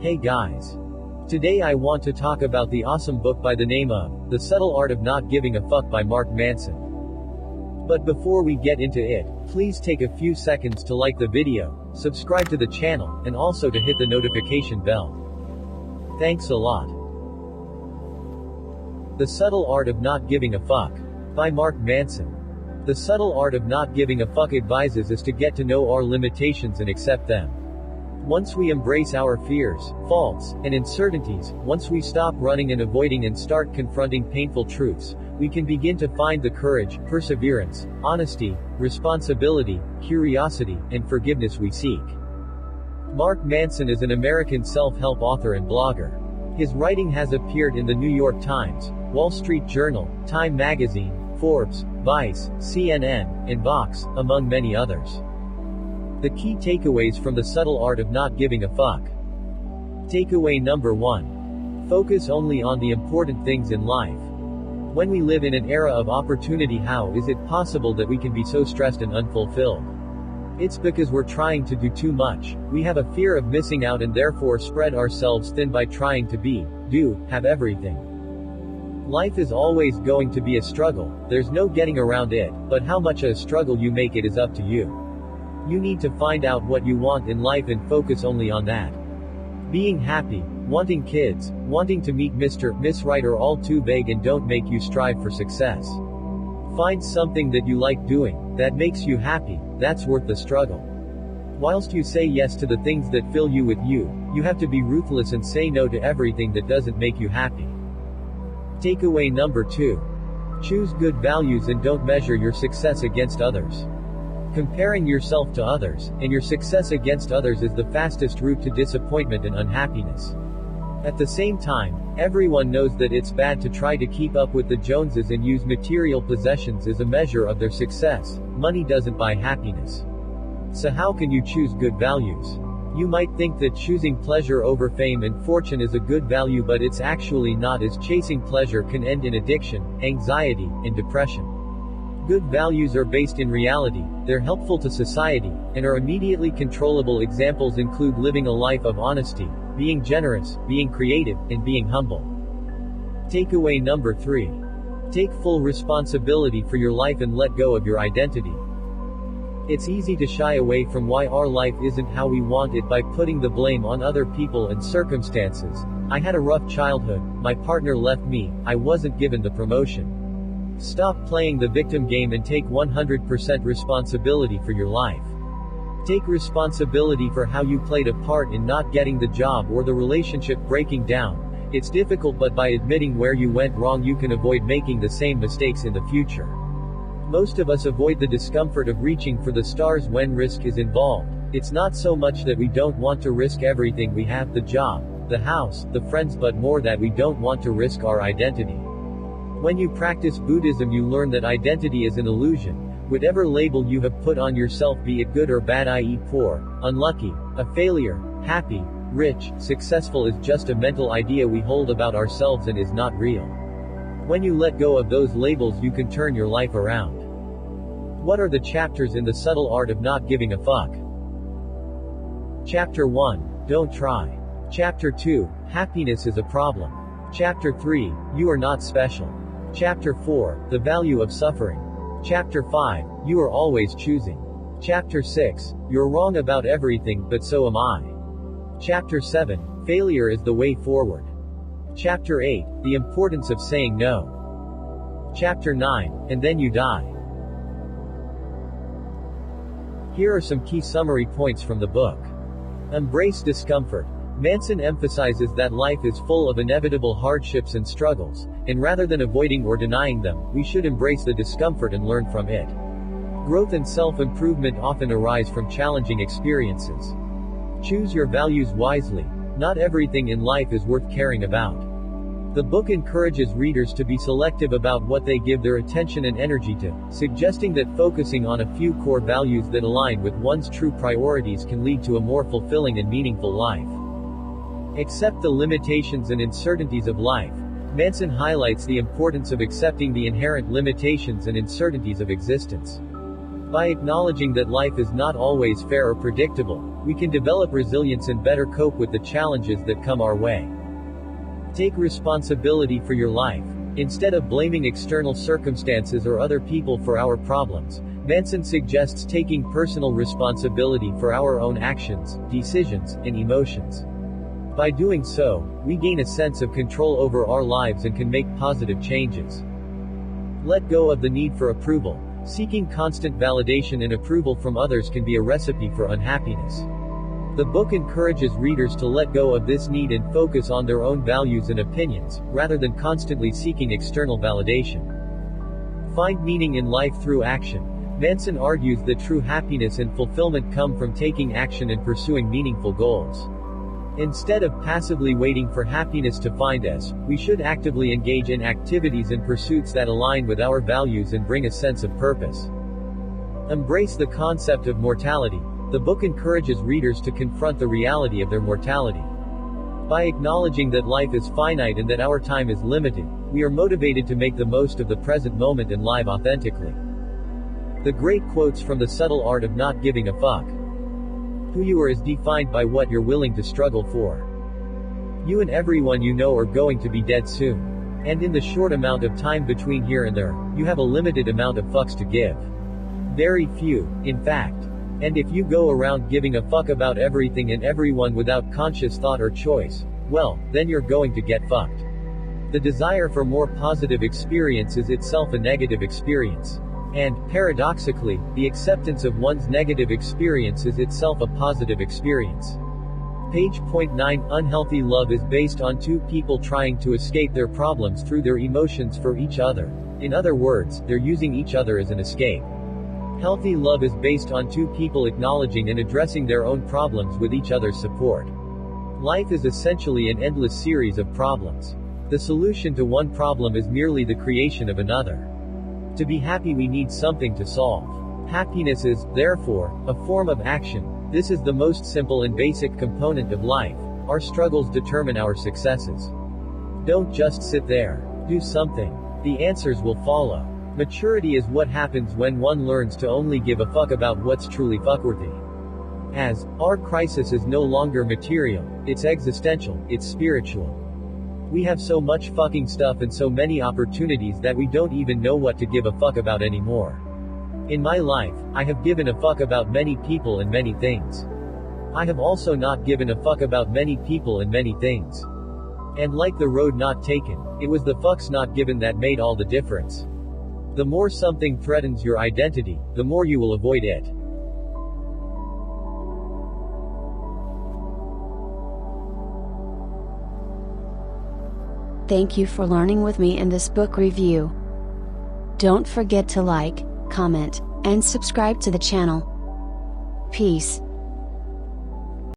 Hey guys. Today I want to talk about the awesome book by the name of The Subtle Art of Not Giving a Fuck by Mark Manson. But before we get into it, please take a few seconds to like the video, subscribe to the channel, and also to hit the notification bell. Thanks a lot. The Subtle Art of Not Giving a Fuck by Mark Manson. The subtle art of not giving a fuck advises us to get to know our limitations and accept them. Once we embrace our fears, faults, and uncertainties, once we stop running and avoiding and start confronting painful truths, we can begin to find the courage, perseverance, honesty, responsibility, curiosity, and forgiveness we seek. Mark Manson is an American self-help author and blogger. His writing has appeared in the New York Times, Wall Street Journal, Time Magazine, Forbes, Vice, CNN, and Vox, among many others. The key takeaways from The Subtle Art of Not Giving a Fuck. Takeaway number 1. Focus only on the important things in life. When we live in an era of opportunity, how is it possible that we can be so stressed and unfulfilled? It's because we're trying to do too much. We have a fear of missing out and therefore spread ourselves thin by trying to be, do, have everything. Life is always going to be a struggle, there's no getting around it, but how much a struggle you make it is up to you. You need to find out what you want in life and focus only on that. Being happy, wanting kids, wanting to meet Mr. Miss Right are all too vague and don't make you strive for success. Find something that you like doing, that makes you happy, that's worth the struggle. Whilst you say yes to the things that fill you with you have to be ruthless and say no to everything that doesn't make you happy. Takeaway number 2. Choose good values and don't measure your success against others. Comparing yourself to others, and your success against others is the fastest route to disappointment and unhappiness. At the same time, everyone knows that it's bad to try to keep up with the Joneses and use material possessions as a measure of their success. Money doesn't buy happiness. So how can you choose good values? You might think that choosing pleasure over fame and fortune is a good value, but it's actually not, as chasing pleasure can end in addiction, anxiety, and depression. Good values are based in reality, they're helpful to society, and are immediately controllable. Examples include living a life of honesty, being generous, being creative, and being humble. Takeaway number 3. Take full responsibility for your life and let go of your identity. It's easy to shy away from why our life isn't how we want it by putting the blame on other people and circumstances. I had a rough childhood, my partner left me, I wasn't given the promotion. Stop playing the victim game and take 100% responsibility for your life. Take responsibility for how you played a part in not getting the job or the relationship breaking down. It's difficult, but by admitting where you went wrong you can avoid making the same mistakes in the future. Most of us avoid the discomfort of reaching for the stars when risk is involved. It's not so much that we don't want to risk everything we have, the job, the house, the friends, but more that we don't want to risk our identity. When you practice Buddhism, you learn that identity is an illusion. Whatever label you have put on yourself, be it good or bad, i.e. poor, unlucky, a failure, happy, rich, successful, is just a mental idea we hold about ourselves and is not real. When you let go of those labels, you can turn your life around. What are the chapters in The Subtle Art of Not Giving a Fuck? Chapter 1. Don't try. Chapter 2. Happiness is a problem. Chapter 3. You are not special. Chapter 4. The value of suffering. Chapter 5. You are always choosing. Chapter 6. You're wrong about everything, but so am I. Chapter 7. Failure is the way forward. Chapter 8. The importance of saying no. Chapter 9. And then you die. Here are some key summary points from the book. Embrace discomfort. Manson emphasizes that life is full of inevitable hardships and struggles, and rather than avoiding or denying them, we should embrace the discomfort and learn from it. Growth and self-improvement often arise from challenging experiences. Choose your values wisely. Not everything in life is worth caring about. The book encourages readers to be selective about what they give their attention and energy to, suggesting that focusing on a few core values that align with one's true priorities can lead to a more fulfilling and meaningful life. Accept the limitations and uncertainties of life. Manson highlights the importance of accepting the inherent limitations and uncertainties of existence. By acknowledging that life is not always fair or predictable, we can develop resilience and better cope with the challenges that come our way. Take responsibility for your life. Instead of blaming external circumstances or other people for our problems, Manson suggests taking personal responsibility for our own actions, decisions, and emotions. By doing so, we gain a sense of control over our lives and can make positive changes. Let go of the need for approval. Seeking constant validation and approval from others can be a recipe for unhappiness. The book encourages readers to let go of this need and focus on their own values and opinions, rather than constantly seeking external validation. Find meaning in life through action. Manson argues that true happiness and fulfillment come from taking action and pursuing meaningful goals. Instead of passively waiting for happiness to find us, we should actively engage in activities and pursuits that align with our values and bring a sense of purpose. Embrace the concept of mortality. The book encourages readers to confront the reality of their mortality. By acknowledging that life is finite and that our time is limited, we are motivated to make the most of the present moment and live authentically. The great quotes from The Subtle Art of Not Giving a Fuck. Who you are is defined by what you're willing to struggle for. You and everyone you know are going to be dead soon. And in the short amount of time between here and there, you have a limited amount of fucks to give. Very few, in fact. And if you go around giving a fuck about everything and everyone without conscious thought or choice, well, then you're going to get fucked. The desire for more positive experience is itself a negative experience. And, paradoxically, the acceptance of one's negative experience is itself a positive experience. Page 9. Unhealthy love is based on two people trying to escape their problems through their emotions for each other. In other words, they're using each other as an escape. Healthy love is based on two people acknowledging and addressing their own problems with each other's support. Life is essentially an endless series of problems. The solution to one problem is merely the creation of another. To be happy we need something to solve. Happiness is, therefore, a form of action. This is the most simple and basic component of life. Our struggles determine our successes. Don't just sit there. Do something. The answers will follow. Maturity is what happens when one learns to only give a fuck about what's truly fuckworthy. As, our crisis is no longer material, it's existential, it's spiritual. We have so much fucking stuff and so many opportunities that we don't even know what to give a fuck about anymore. In my life, I have given a fuck about many people and many things. I have also not given a fuck about many people and many things. And like the road not taken, it was the fucks not given that made all the difference. The more something threatens your identity, the more you will avoid it. Thank you for learning with me in this book review. Don't forget to like, comment, and subscribe to the channel. Peace.